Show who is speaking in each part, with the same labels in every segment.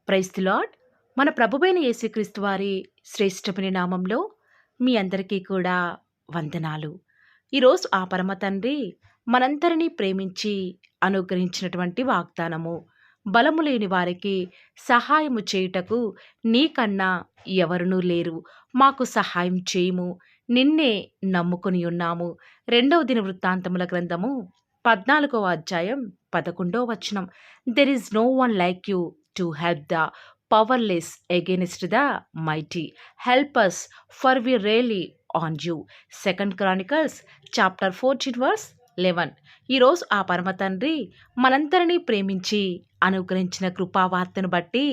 Speaker 1: Praise the lord. మన ప్రభువైన యేసుక్రీస్తు వారి శ్రేష్టమైన నామంలో మీ అందరికీ కూడా వందనాలు. ఈరోజు ఆ పరమ తండ్రి మనందరినీ ప్రేమించి అనుగ్రహించినటువంటి వాగ్దానము. బలము లేని వారికి సహాయము చేయుటకు నీకన్నా ఎవరునూ లేరు. మాకు సహాయం చేయుము. నిన్నే నమ్ముకొని ఉన్నాము. 2వ దినవృత్తాంతముల గ్రంథము 14వ అధ్యాయం 11వ వచనం. There is no one like you to help the powerless against the mighty. Help us, for we rely on you. 2 Chronicles chapter 14 verse 11. ఈరోజు ఆ పరమ తండ్రి మనందరినీ ప్రేమించి అనుగ్రహించిన కృపావార్తను బట్టి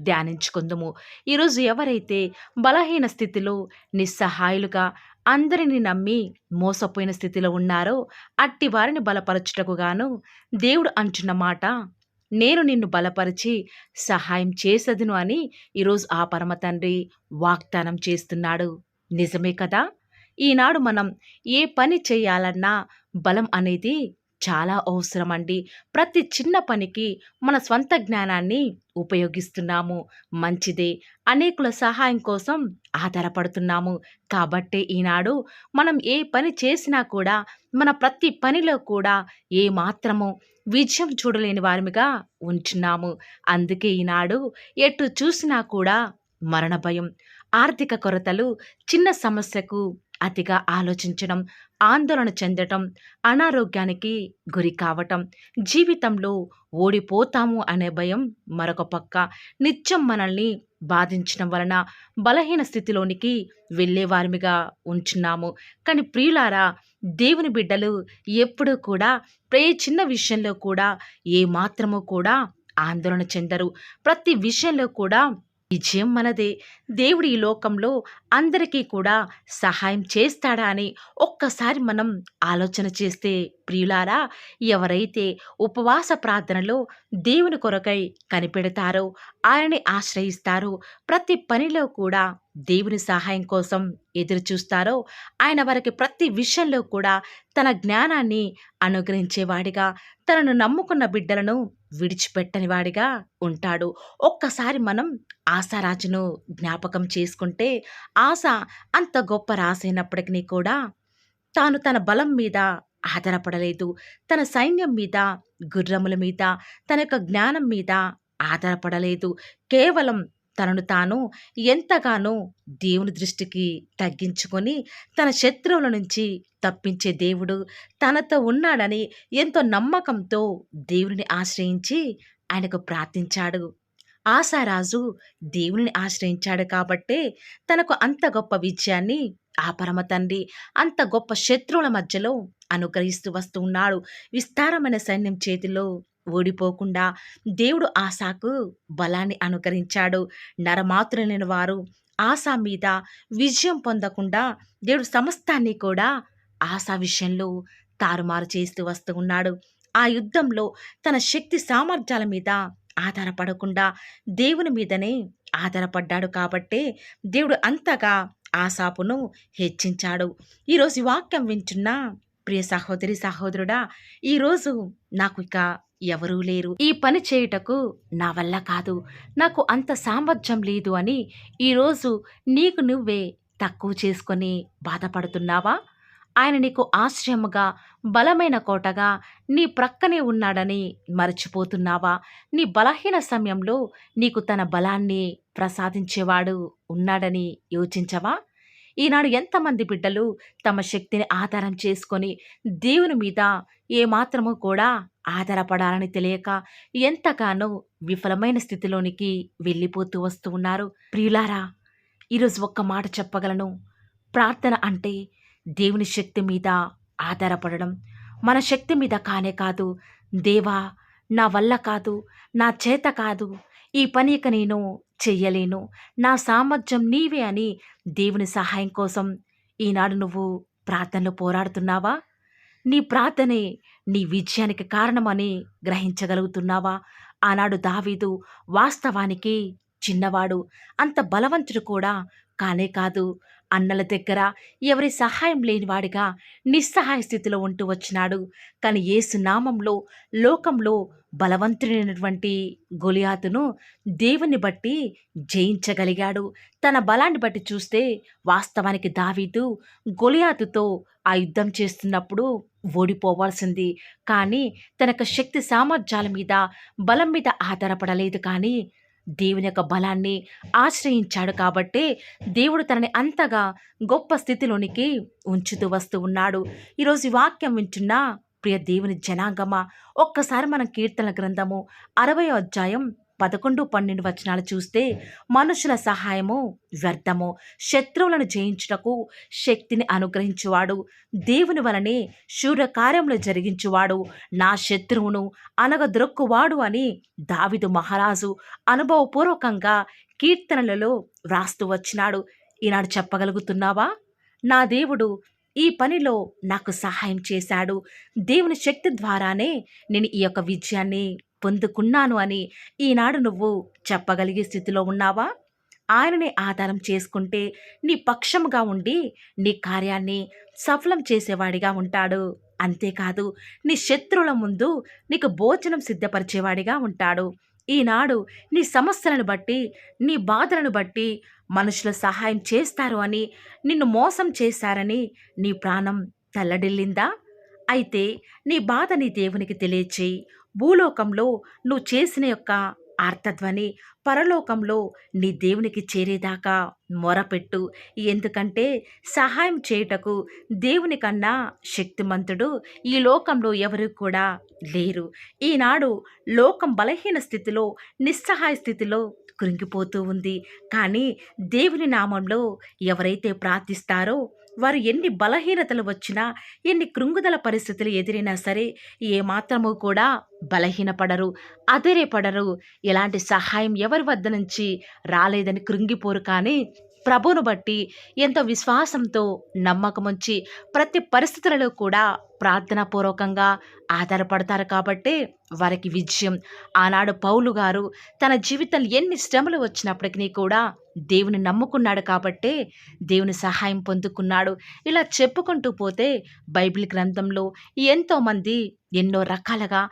Speaker 1: ధ్యానించుకుందుము. ఈరోజు ఎవరైతే బలహీన స్థితిలో నిస్సహాయులుగా అందరిని నమ్మి మోసపోయిన స్థితిలో ఉన్నారో అట్టి వారిని బలపరచుటకు గాను దేవుడు అంటున్న మాట, నేను నిన్ను బలపరిచి సహాయం చేసదును అని ఈరోజు ఆ పరమ తండ్రి వాగ్దానం చేస్తున్నాడు. నిజమే కదా? ఈనాడు మనం ఏ పని చేయాలన్నా బలం అనేది చాలా అవసరమండి. ప్రతి చిన్న పనికి మన స్వంత జ్ఞానాన్ని ఉపయోగిస్తున్నాము. మంచిదే. అనేకుల సహాయం కోసం ఆధారపడుతున్నాము. కాబట్టే ఈనాడు మనం ఏ పని చేసినా కూడా మన ప్రతి పనిలో కూడా ఏ మాత్రము విజయం చూడలేని వారిగా ఉంటున్నాము. అందుకే ఈనాడు ఎటు చూసినా కూడా మరణ భయం, ఆర్థిక కొరతలు, చిన్న సమస్యకు అతిగా ఆలోచించడం, ఆందోళన చెందటం, అనారోగ్యానికి గురి కావటం, జీవితంలో ఓడిపోతాము అనే భయం మరొక పక్క నిత్యం మనల్ని బాధించడం వలన బలహీన స్థితిలోనికి వెళ్ళేవారిగా ఉంటున్నాము. కానీ ప్రియులారా, దేవుని బిడ్డలు ఎప్పుడూ కూడా చిన్న విషయంలో కూడా ఏ మాత్రము కూడా ఆందోళన చెందరు. ప్రతి విషయంలో కూడా విజయం మనదే. దేవుడు ఈ లోకంలో అందరికీ కూడా సహాయం చేస్తాడా అని ఒక్కసారి మనం ఆలోచన చేస్తే ప్రియులారా, ఎవరైతే ఉపవాస ప్రార్థనలో దేవుని కొరకై కనిపెడతారో, ఆయనని ఆశ్రయిస్తారో, ప్రతి పనిలో కూడా దేవుని సహాయం కోసం ఎదురు చూస్తారో, ఆయన వారికి ప్రతి విషయంలో కూడా తన జ్ఞానాన్ని అనుగ్రహించేవాడిగా, తనను నమ్ముకున్న బిడ్డలను విడిచిపెట్టని వాడిగా ఉంటాడు. ఒక్కసారి మనం ఆశారాజును జ్ఞాపకం చేసుకుంటే, ఆశ అంత గొప్ప రాసైనప్పటికీ కూడా తాను తన బలం మీద ఆధారపడలేదు. తన సైన్యం మీద, గుర్రముల మీద, తన యొక్క జ్ఞానం మీద ఆధారపడలేదు. కేవలం తనను తాను ఎంతగానో దేవుని దృష్టికి తగ్గించుకొని తన శత్రువుల నుంచి తప్పించే దేవుడు తనతో ఉన్నాడని ఎంతో నమ్మకంతో దేవుని ఆశ్రయించి ఆయనకు ప్రార్థించాడు. ఆశారాజు దేవుని ఆశ్రయించాడు కాబట్టే తనకు అంత గొప్ప విజయాన్ని ఆ పరమ తండ్రి అంత గొప్ప శత్రువుల మధ్యలో అనుగ్రహిస్తూ వస్తూ ఉన్నాడు. విస్తారమైన సైన్యం చేతిలో ఓడిపోకుండా దేవుడు ఆశాకు బలాన్ని అనుగ్రహించాడు. నరమాతృలైన వారు ఆశా మీద విజయం పొందకుండా దేవుడు సమస్తాన్ని కూడా ఆశా విషయంలో తారుమారు చేస్తూ వస్తూ ఉన్నాడు. ఆ యుద్ధంలో తన శక్తి సామర్థ్యాల మీద ఆధారపడకుండా దేవుని మీదనే ఆధారపడ్డాడు కాబట్టే దేవుడు అంతగా ఆశాపును హెచ్చించాడు. ఈరోజు ఈ వాక్యం వింటున్న ప్రియ సహోదరి సహోదరుడా, ఈరోజు నాకు ఇక ఎవరూ లేరు, ఈ పని చేయుటకు నా వల్ల కాదు, నాకు అంత సామర్థ్యం లేదు అని ఈరోజు నీకు నువ్వే తక్కువ చేసుకొని బాధపడుతున్నావా? ఆయన నీకు ఆశ్రయముగా, బలమైన కోటగా నీ ప్రక్కనే ఉన్నాడని మరచిపోతున్నావా? నీ బలహీన సమయంలో నీకు తన బలాన్ని ప్రసాదించేవాడు ఉన్నాడని యోచించవా? ఈనాడు ఎంతమంది బిడ్డలు తమ శక్తిని ఆధారం చేసుకొని దేవుని మీద ఏమాత్రము కూడా ఆధారపడాలని తెలియక ఎంతగానో విఫలమైన స్థితిలోనికి వెళ్ళిపోతూ వస్తూ ఉన్నారు. ప్రియులారా, ఈరోజు ఒక్క మాట చెప్పగలను. ప్రార్థన అంటే దేవుని శక్తి మీద ఆధారపడడం, మన శక్తి మీద కానే కాదు. దేవా, నా వల్ల కాదు, నా చేత కాదు, ఈ పని ఇక నేను చెయ్యలేను, నా సామర్థ్యం నీవే అని దేవుని సహాయం కోసం ఈనాడు నువ్వు ప్రార్థనలో పోరాడుతున్నావా? నీ ప్రార్థనే నీ విజయానికి కారణమని గ్రహించగలుగుతున్నావా? ఆనాడు దావీదు వాస్తవానికి చిన్నవాడు, అంత బలవంతుడు కూడా కానే కాదు. అన్నల దగ్గర ఎవరి సహాయం లేనివాడిగా నిస్సహాయ స్థితిలో ఉంటూ వచ్చినాడు. కానీ యేసు నామంలో లోకంలో బలవంతుడైనటువంటి గొలియాతును దేవుని బట్టి జయించగలిగాడు. తన బలాన్ని బట్టి చూస్తే వాస్తవానికి దావీదు గొలియాతుతో ఆ యుద్ధం చేస్తున్నప్పుడు ఓడిపోవాల్సింది. కానీ తన యొక్క శక్తి సామర్థ్యాల మీద, బలం మీద ఆధారపడలేదు కానీ దేవుని యొక్క బలాన్ని ఆశ్రయించాడు కాబట్టే దేవుడు తనని అంతగా గొప్ప స్థితిలోనికి ఉంచుతూ వస్తూ ఉన్నాడు. ఈరోజు ఈ వాక్యం వింటున్న ప్రియ దేవుని జనాంగమా, ఒక్కసారి మనం కీర్తనల గ్రంథము 60వ అధ్యాయం 11, 12 వచనాలు చూస్తే, మనుషుల సహాయము వ్యర్థము, శత్రువులను జయించుటకు శక్తిని అనుగ్రహించువాడు, దేవుని వలనే శూరకార్యములు జరిగించువాడు, నా శత్రువును అనగద్రొక్కువాడు అని దావీదు మహారాజు అనుభవపూర్వకంగా కీర్తనలలో వ్రాస్తూ వచ్చినాడు. ఈనాడు చెప్పగలుగుతున్నావా? నా దేవుడు ఈ పనిలో నాకు సహాయం చేశాడు. దేవుని శక్తి ద్వారానే నేను ఈ యొక్క విజయాన్ని పొందుకున్నాను అని ఈనాడు నువ్వు చెప్పగలిగే స్థితిలో ఉన్నావా? ఆయననే ఆధారం చేసుకుంటే నీ పక్షముగా ఉండి నీ కార్యాన్ని సఫలం చేసేవాడిగా ఉంటాడు. అంతేకాదు, నీ శత్రువుల ముందు నీకు భోజనం సిద్ధపరిచేవాడిగా ఉంటాడు. ఈనాడు నీ సమస్యలను బట్టి, నీ బాధలను బట్టి మనుషుల సహాయం చేస్తారు అని, నిన్ను మోసం చేశారని నీ ప్రాణం తల్లడిల్లిందా? అయితే నీ బాధ నీ దేవునికి తెలియచేయి. భూలోకంలో నువ్వు చేసిన యొక్క ఆర్తధ్వని పరలోకంలో నీ దేవునికి చేరేదాకా మొరపెట్టు. ఎందుకంటే సహాయం చేయుటకు దేవుని కన్నా శక్తిమంతుడు ఈ లోకంలో ఎవరు కూడా లేరు. ఈనాడు లోకం బలహీన స్థితిలో, నిస్సహాయ స్థితిలో కృంగిపోతూ ఉంది. కానీ దేవుని నామంలో ఎవరైతే ప్రార్థిస్తారో వారు ఎన్ని బలహీనతలు వచ్చినా, ఎన్ని కృంగుదల పరిస్థితులు ఎదిరినా సరే ఏమాత్రము కూడా బలహీనపడరు, అదిరేపడరు. ఎలాంటి సహాయం ఎవరి వద్ద నుంచి రాలేదని కృంగిపోరు. కానీ ప్రభువును బట్టి ఎంతో విశ్వాసంతో నమ్మకముంచి ప్రతి పరిస్థితులలో కూడా ప్రార్థనాపూర్వకంగా ఆధారపడతారు కాబట్టే వారికి విజయం. ఆనాడు పౌలు గారు తన జీవితంలో ఎన్ని శ్రమలు వచ్చినప్పటికీ కూడా దేవుని నమ్ముకున్నాడు కాబట్టే దేవుని సహాయం పొందుకున్నాడు. ఇలా చెప్పుకుంటూ పోతే బైబిల్ గ్రంథంలో ఎంతోమంది ఎన్నో రకాలుగా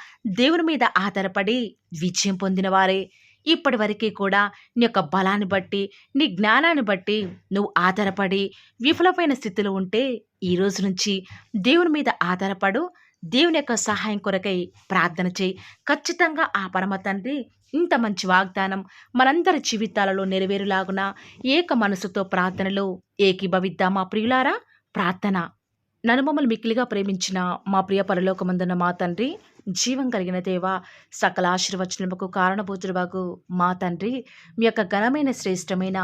Speaker 1: దేవుని మీద ఆధారపడి విజయం పొందిన వారే. ఇప్పటి వరకు కూడా నీ యొక్క బలాన్ని బట్టి, నీ జ్ఞానాన్ని బట్టి నువ్వు ఆధారపడి విఫలమైన స్థితిలో ఉంటే ఈ రోజు నుంచి దేవుని మీద ఆధారపడు. దేవుని యొక్క సహాయం కొరకై ప్రార్థన చేయి. ఖచ్చితంగా ఆ పరమ తండ్రి ఇంత మంచి వాగ్దానం మనందరి జీవితాలలో నెరవేరులాగున ఏక మనసుతో ప్రార్థనలో ఏకీభవిద్దామా ప్రియులారా? ప్రార్థన. నన్ను మమ్మల్ని మిక్కిలిగా ప్రేమించిన మా ప్రియ పరలోకమందున్న మా తండ్రి, జీవం కలిగిన దేవా, సకల ఆశీర్వచనములకు కారణభూతుడువగు మా తండ్రి, మీ యొక్క ఘనమైన, శ్రేష్టమైన,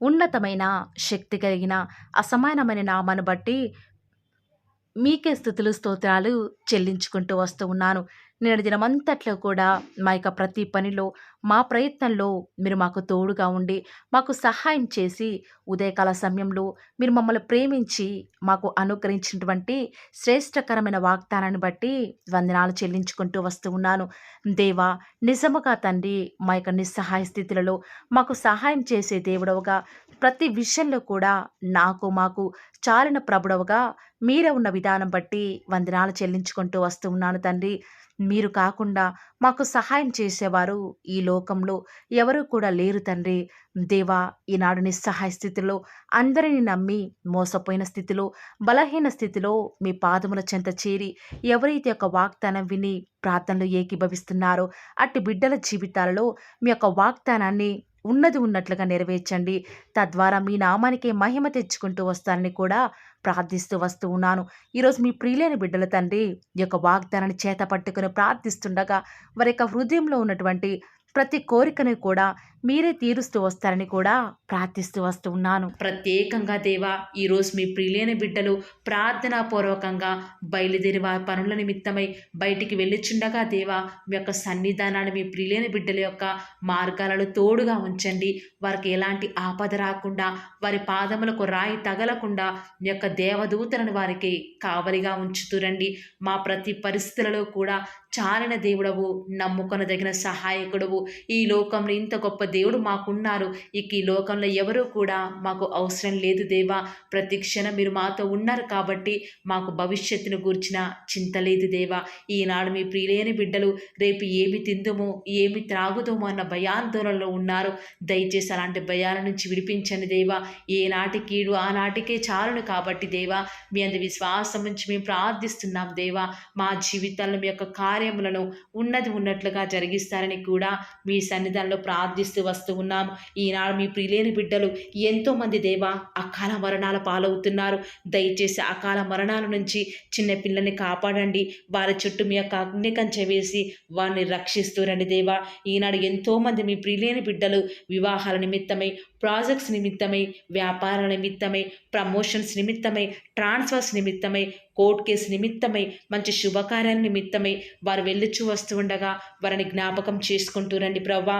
Speaker 1: ఉన్నతమైన, శక్తి కలిగిన, అసమానమైన నామాన్ని బట్టి మీకే స్తుతులు, స్తోత్రాలు చెల్లించుకుంటూ వస్తూ ఉన్నాను. నేటి దినమంతట్లో కూడా మా యొక్క ప్రతి పనిలో, మా ప్రయత్నంలో మీరు మాకు తోడుగా ఉండి, మాకు సహాయం చేసి, ఉదయకాల సమయంలో మీరు మమ్మల్ని ప్రేమించి మాకు అనుగ్రహించినటువంటి శ్రేష్టకరమైన వాగ్దానాన్ని బట్టి వందనాలు చెల్లించుకుంటూ వస్తూ ఉన్నాను. దేవా, నిజముగా తండ్రి, మా యొక్క నిస్సహాయ స్థితులలో మాకు సహాయం చేసే దేవుడవుగా, ప్రతి విషయంలో కూడా మాకు చాలిన ప్రభుడవుగా మీరే ఉన్న విధానం బట్టి వందనాలు చెల్లించుకుంటూ వస్తూ ఉన్నాను తండ్రి. మీరు కాకుండా మాకు సహాయం చేసేవారు ఈ లోకంలో ఎవరు కూడా లేరు తండ్రి. దేవా, ఈనాడు నిస్సహాయ స్థితిలో అందరిని నమ్మి మోసపోయిన స్థితిలో, బలహీన స్థితిలో మీ పాదముల చెంత చేరి ఎవరైతే యొక్క వాగ్దానం విని ప్రార్థనలు ఏకీభవిస్తున్నారో అట్టి బిడ్డల జీవితాలలో మీ యొక్క వాగ్దానాన్ని ఉన్నది ఉన్నట్లుగా నెరవేర్చండి. తద్వారా మీ నామానికే మహిమ తెచ్చుకుంటూ వస్తానని కూడా ప్రార్థిస్తూ వస్తూ ఉన్నాను. ఈరోజు మీ ప్రియులైన బిడ్డల తండ్రి ఈ యొక్క వాగ్దానాన్ని చేత పట్టుకుని ప్రార్థిస్తుండగా వారి యొక్క హృదయంలో ఉన్నటువంటి ప్రతి కోరికను కూడా మీరే తీరుస్తూ వస్తారని కూడా ప్రార్థిస్తూ వస్తూ ఉన్నాను. ప్రత్యేకంగా దేవా, ఈరోజు మీ ప్రియులైన బిడ్డలు ప్రార్థనాపూర్వకంగా బయలుదేరి వారి పనుల నిమిత్తమై బయటికి వెళ్ళిచుండగా దేవా, మీ యొక్క సన్నిధానాన్ని మీ ప్రియులైన బిడ్డల యొక్క మార్గాలలో తోడుగా ఉంచండి. వారికి ఎలాంటి ఆపద రాకుండా, వారి పాదములకు రాయి తగలకుండా మీ యొక్క దేవదూతలను వారికి కావలిగా ఉంచుతురండి. మా ప్రతి పరిస్థితులలో కూడా చాలిన దేవుడవు, నమ్ముకొనదగిన సహాయకుడవు. ఈ లోకంలో ఇంత గొప్ప దేవుడు మాకున్నారు. ఇక ఈ లోకంలో ఎవరూ కూడా మాకు అవసరం లేదు దేవా. ప్రతి క్షణం మీరు మాతో ఉన్నారు కాబట్టి మాకు భవిష్యత్తును గూర్చిన చింత లేదు దేవా. ఈనాడు మీ ప్రియులైన బిడ్డలు రేపు ఏమి తిందుమో, ఏమి త్రాగుదామో అన్న భయాందోళనలో ఉన్నారు. దయచేసి అలాంటి భయాల నుంచి విడిపించండి దేవా. ఏనాటి కీడు ఆనాటికే చాలును కాబట్టి దేవా, మీ అందు విశ్వాసం నుంచి మేము ప్రార్థిస్తున్నాం దేవా. మా జీవితాల్లో మీ యొక్క కార్యములను ఉన్నది ఉన్నట్లుగా జరిగిస్తారని కూడా మీ సన్నిధానంలో ప్రార్థిస్తూ వస్తూ ఉన్నాము. ఈనాడు మీ ప్రియులైన బిడ్డలు ఎంతోమంది దేవా అకాల మరణాల పాలవుతున్నారు. దయచేసి అకాల మరణాల నుంచి చిన్న పిల్లల్ని కాపాడండి. వారి చుట్టూ మీ యొక్క అగ్ని కంచె వేసి వారిని రక్షిస్తూరండి దేవా. ఈనాడు ఎంతోమంది మీ ప్రియులైన బిడ్డలు వివాహాల నిమిత్తమై, ప్రాజెక్ట్స్ నిమిత్తమై, వ్యాపారాల నిమిత్తమై, ప్రమోషన్స్ నిమిత్తమై, ట్రాన్స్ఫర్స్ నిమిత్తమై, కోర్టు కేసు నిమిత్తమై, మంచి శుభకార్యాల నిమిత్తమై వారు వెళ్ళుచూ వస్తూ ఉండగా వారిని జ్ఞాపకం చేసుకుంటూ రండి ప్రవ్వా.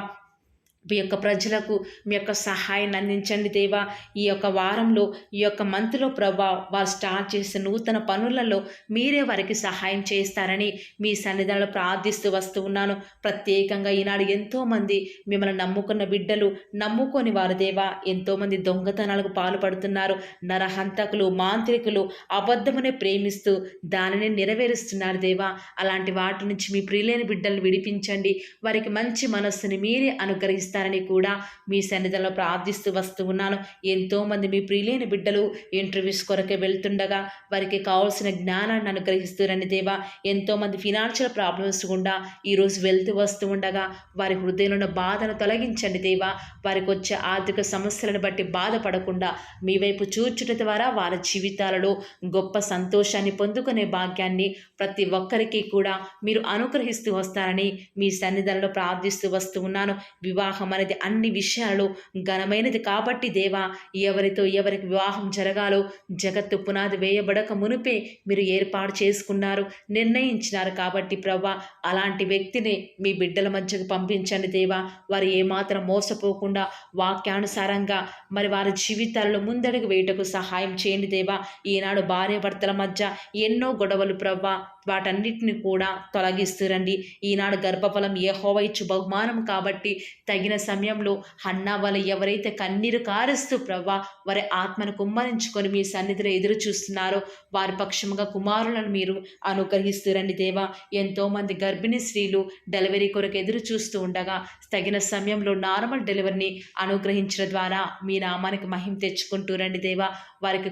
Speaker 1: మీ యొక్క ప్రజలకు మీ యొక్క సహాయాన్ని అందించండి దేవా. ఈ యొక్క వారంలో, ఈ యొక్క మంత్లో ప్రభా, వారు స్టార్ట్ చేసిన నూతన పనులలో మీరే వారికి సహాయం చేస్తారని మీ సన్నిధానంలో ప్రార్థిస్తూ వస్తూ ఉన్నాను. ప్రత్యేకంగా ఈనాడు ఎంతోమంది మిమ్మల్ని నమ్ముకున్న బిడ్డలు, నమ్ముకొని వారు దేవా ఎంతోమంది దొంగతనాలకు పాల్పడుతున్నారు. నరహంతకులు, మాంత్రికులు అబద్ధమునే ప్రేమిస్తూ దానిని నెరవేరుస్తున్నారు దేవా. అలాంటి వాటి నుంచి మీ ప్రియులైన బిడ్డలను విడిపించండి. వారికి మంచి మనస్సుని మీరే అనుగ్రహిస్తారు కూడా మీ సన్నిధిలో ప్రార్థిస్తూ వస్తూ ఉన్నాను. ఎంతోమంది మీ ప్రియులైన బిడ్డలు ఇంటర్వ్యూస్ కొరకే వెళ్తుండగా వారికి కావాల్సిన జ్ఞానాన్ని అనుగ్రహిస్తారని దేవా. ఎంతోమంది ఫినాన్షియల్ ప్రాబ్లమ్స్ గుండా ఈరోజు వెళ్తూ వస్తూ ఉండగా వారి హృదయంలో ఉన్న బాధను తొలగించండి దేవా. వారికి వచ్చే ఆర్థిక సమస్యలను బట్టి బాధపడకుండా మీ వైపు చూచుట ద్వారా వారి జీవితాలలో గొప్ప సంతోషాన్ని పొందుకునే భాగ్యాన్ని ప్రతి ఒక్కరికి కూడా మీరు అనుగ్రహిస్తూ వస్తారని మీ సన్నిధానంలో ప్రార్థిస్తూ వస్తూ ఉన్నాను. వివాహం అనేది అన్ని విషయాలలో ఘనమైనది కాబట్టి దేవా, ఎవరికి వివాహం జరగాలో జగత్తు పునాది వేయబడక మునిపే మీరు ఏర్పాటు చేసుకున్నారు, నిర్ణయించినారు కాబట్టి ప్రభా, అలాంటి వ్యక్తిని మీ బిడ్డల మధ్యకు పంపించండి దేవా. వారు ఏమాత్రం మోసపోకుండా వాక్యానుసారంగా మరి వారి జీవితాల్లో ముందడుగు వేయటకు సహాయం చేయండి దేవా. ఈనాడు భార్యాభర్తల మధ్య ఎన్నో గొడవలు ప్రభా, వాటన్నిటిని కూడా తొలగిస్తురండి. ఈనాడు గర్భఫలం యెహోవా ఇచ్చు బహుమానం కాబట్టి తగిన సమయంలో హన్నా వల్ల ఎవరైతే కన్నీరు కారుస్తూ ప్రభా వారి ఆత్మను కుమ్మరించుకొని మీ సన్నిధిలో ఎదురు చూస్తున్నారో వారి పక్షముగా కుమారులను మీరు అనుగ్రహిస్తురండి దేవా. ఎంతోమంది గర్భిణీ స్త్రీలు డెలివరీ కొరకు ఎదురు చూస్తూ ఉండగా తగిన సమయంలో నార్మల్ డెలివరీని అనుగ్రహించడం ద్వారా మీ నామానికి మహిమ తెచ్చుకుంటూ రండి దేవా. వారికి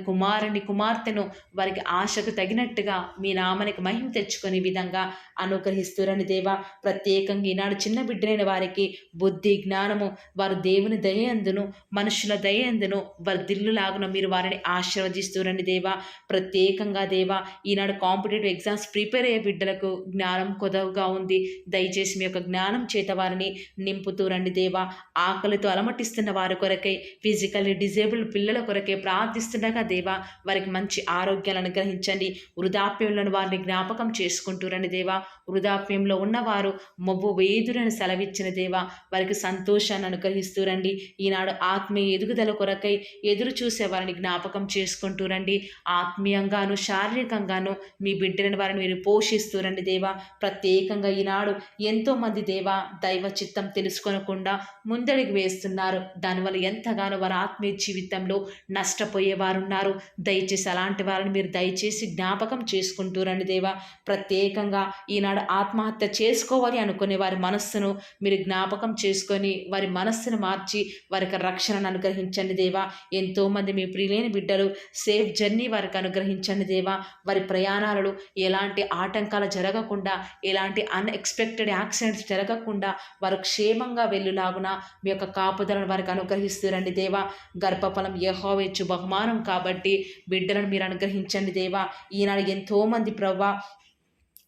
Speaker 1: కుమార్తెను వారికి ఆశకు తగినట్టుగా మీ నామానికి మహిమ తెచ్చుకునే విధంగా అనుగ్రహిస్తురండి దేవా. ప్రత్యేకంగా ఈనాడు చిన్న బిడ్డలైన వారికి బుద్ధి జ్ఞానము వారు దేవుని దయందును మనుషుల దయందును వర్ధిల్లులాగున మీరు వారిని ఆశీర్వదిస్తురండి దేవా. ప్రత్యేకంగా దేవా, ఈనాడు కాంపిటేటివ్ ఎగ్జామ్స్ ప్రిపేర్ అయ్యే బిడ్డలకు జ్ఞానం కొదవగా ఉంది. దయచేసి మీ యొక్క జ్ఞానం చేత వారిని నింపుతూ రండి దేవా. ఆకలితో అలమటిస్తున్న వారి కొరకై, ఫిజికల్లీ డిజేబుల్డ్ పిల్లల కొరకై ప్రార్థిస్తుండగా దేవా వారికి మంచి ఆరోగ్యాలను అనుగ్రహించండి. వృద్ధాప్యంలో వారిని జ్ఞాపకం చేసుకుంటూ రండి దేవా. వృద్ధాప్యంలో ఉన్నవారు మొవ్వు వేదురని సెలవిచ్చిన దేవా వారికి సంతోషాన్ని అనుగ్రహిస్తూ రండి. ఈనాడు ఆత్మీయ ఎదుగుదల కొరకై ఎదురు చూసే వారిని జ్ఞాపకం చేసుకుంటూ రండి. ఆత్మీయంగాను శారీరకంగాను మీ బిడ్డలను వారిని మీరు పోషిస్తూ రండి దేవా. ప్రత్యేకంగా ఈనాడు ఎంతోమంది దేవా దైవ చిత్తం తెలుసుకోనకుండా ముందడుగు వేస్తున్నారు. దానివల్ల ఎంతగానో వారి ఆత్మీయ జీవితంలో నష్టపోయేవారున్నారు. దయచేసి అలాంటి వారిని మీరు దయచేసి జ్ఞాపకం చేసుకుంటూ రండి దేవా. ప్రత్యేకంగా ఈనాడు ఆత్మహత్య చేసుకోవాలి అనుకునే వారి మనస్సును మీరు జ్ఞాపకం చేసుకొని వారి మనస్సును మార్చి వారికి రక్షణను అనుగ్రహించండి దేవా. ఎంతోమంది మీ ప్రియులైన బిడ్డలు సేఫ్ జర్నీ వారికి అనుగ్రహించండి దేవా. వారి ప్రయాణాలలో ఎలాంటి ఆటంకాలు జరగకుండా, ఎలాంటి అన్ఎక్స్పెక్టెడ్ యాక్సిడెంట్స్ జరగకుండా వారు క్షేమంగా వెళ్ళులాగున మీ యొక్క కాపుదలను వారికి అనుగ్రహిస్తురండి దేవా. గర్భఫలం యెహోవా ఇచ్చు బహుమానం కాబట్టి బిడ్డలను మీరు అనుగ్రహించండి దేవా. ఈనాడు ఎంతోమంది ప్రవ్వా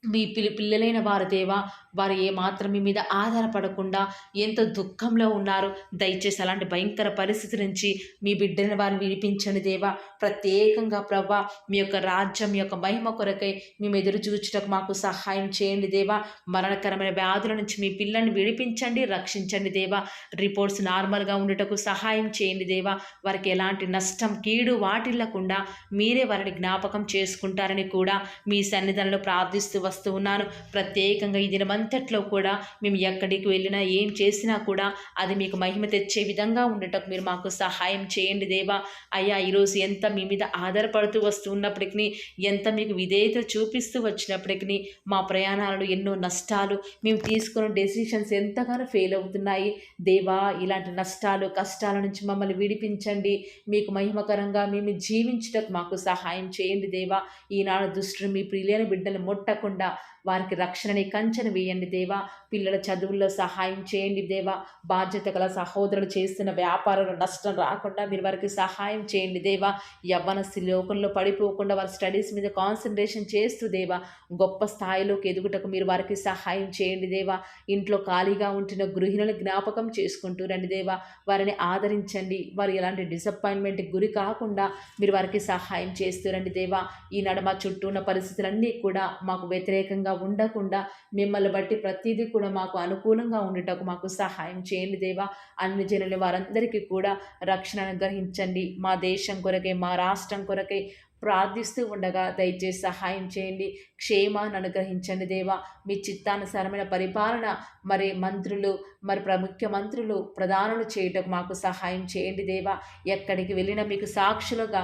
Speaker 1: మీ పిల్లలైన వారు దేవా వారు ఏమాత్రం మీ మీద ఆధారపడకుండా ఎంతో దుఃఖంలో ఉన్నారు. దయచేసి అలాంటి భయంకర పరిస్థితి నుంచి మీ బిడ్డని వారిని విడిపించండి దేవా. ప్రత్యేకంగా ప్రభా మీ యొక్క రాజ్యం, మీ యొక్క మహిమ కొరకై మేము ఎదురు చూచుటకు మాకు సహాయం చేయండి దేవా. మరణకరమైన వ్యాధుల నుంచి మీ పిల్లల్ని విడిపించండి, రక్షించండి దేవా. రిపోర్ట్స్ నార్మల్గా ఉండటకు సహాయం చేయండి దేవా. వారికి ఎలాంటి నష్టం, కీడు వాటిల్లకుండా మీరే వారిని జ్ఞాపకం చేసుకుంటారని కూడా మీ సన్నిధానంలో ప్రార్థిస్తూ వస్తూ ఉన్నాను. ప్రత్యేకంగా ఈ దినమంతట్లో కూడా మేము ఎక్కడికి వెళ్ళినా ఏం చేసినా కూడా అది మీకు మహిమ తెచ్చే విధంగా ఉండటకు మీరు మాకు సహాయం చేయండి దేవా. అయ్యా, ఈరోజు ఎంత మీ మీద ఆధారపడుతూ వస్తూ ఉన్నప్పటికీ, ఎంత మీకు విధేయత చూపిస్తూ వచ్చినప్పటికీ మా ప్రయాణాలలో ఎన్నో నష్టాలు, మేము తీసుకున్న డెసిషన్స్ ఎంతగానో ఫెయిల్ అవుతున్నాయి దేవా. ఇలాంటి నష్టాలు కష్టాల నుంచి మమ్మల్ని విడిపించండి. మీకు మహిమకరంగా మేము జీవించుటకు మాకు సహాయం చేయండి దేవా. ఈనాడు దుష్టుడు మీ ప్రియులైన బిడ్డలు ముట్టకుండా వారికి రక్షణని కంచెను వేయండి దేవా. పిల్లల చదువుల్లో సహాయం చేయండి దేవా. బాధ్యత గల సహోదరులు చేస్తున్న వ్యాపారంలో నష్టం రాకుండా మీరు వారికి సహాయం చేయండి దేవా. యవ్వనస్తులు లోకంలో పడిపోకుండా వారి స్టడీస్ మీద కాన్సన్ట్రేషన్ చేస్తూ దేవా గొప్ప స్థాయిలోకి ఎదుగుటకు మీరు వారికి సహాయం చేయండి దేవా. ఇంట్లో ఖాళీగా ఉంటున్న గృహిణులను జ్ఞాపకం చేసుకుంటూ రండి దేవా. వారిని ఆదరించండి. వారు ఎలాంటి డిసప్పాయింట్మెంట్కి గురి కాకుండా మీరు వారికి సహాయం చేస్తూ రండి దేవా. ఈనాడు మా చుట్టూ ఉన్న పరిస్థితులన్నీ కూడా మాకు వ్యతిరేకంగా ఉండకుండా మిమ్మల్ని బట్టి ప్రతిదీ కూడా మాకు అనుకూలంగా ఉండటకు మాకు సహాయం చేయండి దేవా. అన్ని జనులు వారందరికీ కూడా రక్షణ అనుగ్రహించండి. మా దేశం కొరకే, మా రాష్ట్రం కొరకే ప్రార్థిస్తూ ఉండగా దయచేసి సహాయం చేయండి. క్షేమాన్ని అనుగ్రహించండి దేవా. మీ చిత్తానుసారమైన పరిపాలన మరి మంత్రులు, మరి ముఖ్యమంత్రులు, ప్రధానులు చేయటకు మాకు సహాయం చేయండి దేవా. ఎక్కడికి వెళ్ళినా మీకు సాక్షులుగా,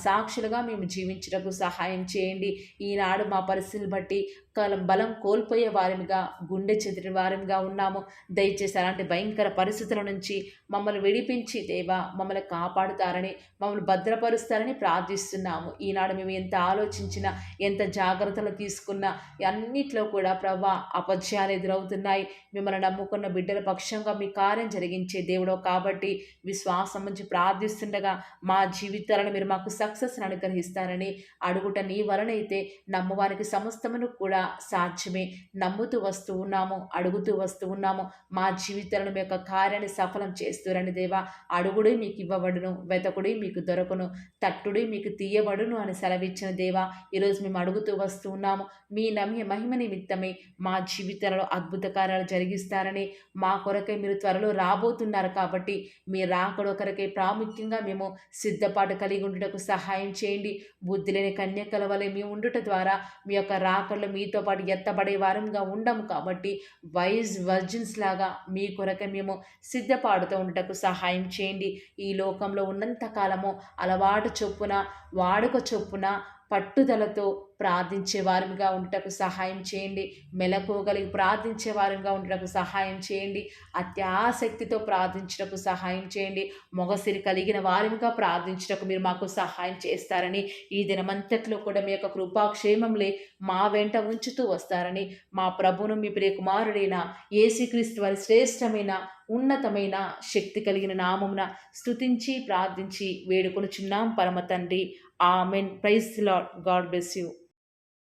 Speaker 1: సాక్షులుగా మేము జీవించటకు సహాయం చేయండి. ఈనాడు మా పరిస్థితులు బట్టి బలం కోల్పోయే వారిగా, గుండె చెదిరిన వారిగా ఉన్నాము. దయచేసి అలాంటి భయంకర పరిస్థితుల నుంచి మమ్మల్ని విడిపించి దేవా మమ్మల్ని కాపాడుతారని, మమ్మల్ని భద్రపరుస్తారని ప్రార్థిస్తున్నాము. ఈనాడు మేము ఎంత ఆలోచించినా, ఎంత జాగ్రత్తలు తీసుకున్నా అన్నిట్లో కూడా ప్రభా అపజయాలు ఎదురవుతున్నాయి. మిమ్మల్ని నమ్ముకున్న బిడ్డల పక్షంగా మీ కార్యం జరిగించే దేవుడు కాబట్టి విశ్వాసం నుంచి ప్రార్థిస్తుండగా మా జీవితాలను మీరు మాకు సక్సెస్ని అనుగ్రహిస్తారని అడుగుట నీ వలనైతే నమ్మవారికి సమస్తమును కూడా సాధ్యమే. నమ్ముతూ వస్తూ ఉన్నాము, అడుగుతూ వస్తూ ఉన్నాము. మా జీవితాలను మీ యొక్క కార్యాన్ని సఫలం చేస్తురండి దేవా. అడుగుడి మీకు ఇవ్వబడును, వెతకుడి మీకు దొరకును, తట్టుడి మీకు తీయబడును అని సెలవిచ్చిన దేవా. ఈరోజు మేము అడుగుతూ వస్తూ ఉన్నాము. మీ మహిమ నిమిత్తమే మా జీవితాలలో అద్భుత కార్యాలు జరిగిస్తారని, మా కొరకై మీరు త్వరలో రాబోతున్నారు కాబట్టి మీ రాకడ కొరకై ప్రాముఖ్యంగా మేము సిద్ధపాటు కలిగి ఉండుటకు సహాయం చేయండి. బుద్ధి లేని కన్యకల వలె మేము ఉండుట ద్వారా మీ యొక్క రాకడలో మీతో పాటు ఎత్తబడే వారంగా ఉండము కాబట్టి వైజ్ వర్జిన్స్ లాగా మీ కొరకై మేము సిద్ధపాటుతో ఉండటకు సహాయం చేయండి. ఈ లోకంలో ఉన్నంత కాలము అలవాటు చొప్పున, వాడుక చొప్పున, పట్టుదలతో ప్రార్థించే వారిగా ఉండటకు సహాయం చేయండి. మెలకువగలిగి ప్రార్థించే వారిగా ఉండటకు సహాయం చేయండి. అత్యాసక్తితో ప్రార్థించటకు సహాయం చేయండి. మొగసిరి కలిగిన వారిగా ప్రార్థించటకు మీరు మాకు సహాయం చేస్తారని, ఈ దినమంతట్లో కూడా మీ యొక్క కృపాక్షేమంలే మా వెంట ఉంచుతూ వస్తారని, మా ప్రభును మీ ప్రియకుమారుడైన యేసుక్రీస్తు వారి శ్రేష్టమైన ఉన్నతమైన శక్తి కలిగిన నామమున స్తుతించి ప్రార్థించి వేడుకొనుచున్నాం పరమ తండ్రి. Amen. Praise the lord. God bless you.